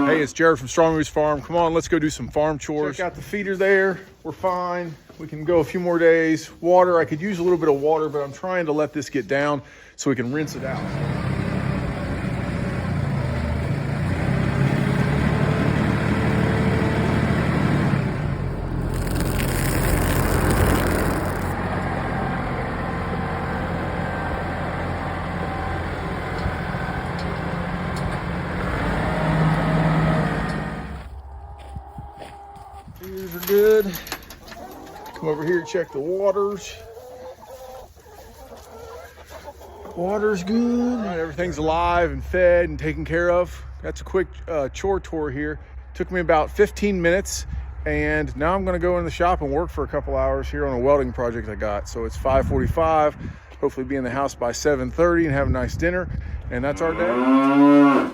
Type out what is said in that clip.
Hey, it's Jared from Strong Roots Farm. Come on, let's go do some farm chores. Check out the feeder there. We're fine. We can go a few more days. Water, I could use a little bit of water, but I'm trying to let this get down so we can rinse it out. Feeders are good. Come over here, check the waters. Water's good. All right, everything's alive and fed and taken care of. That's a quick chore tour here. Took me about 15 minutes, and now I'm gonna go in the shop and work for a couple hours here on a welding project I got. So it's 5:45. Hopefully be in the house by 7:30 and have a nice dinner, and that's our day.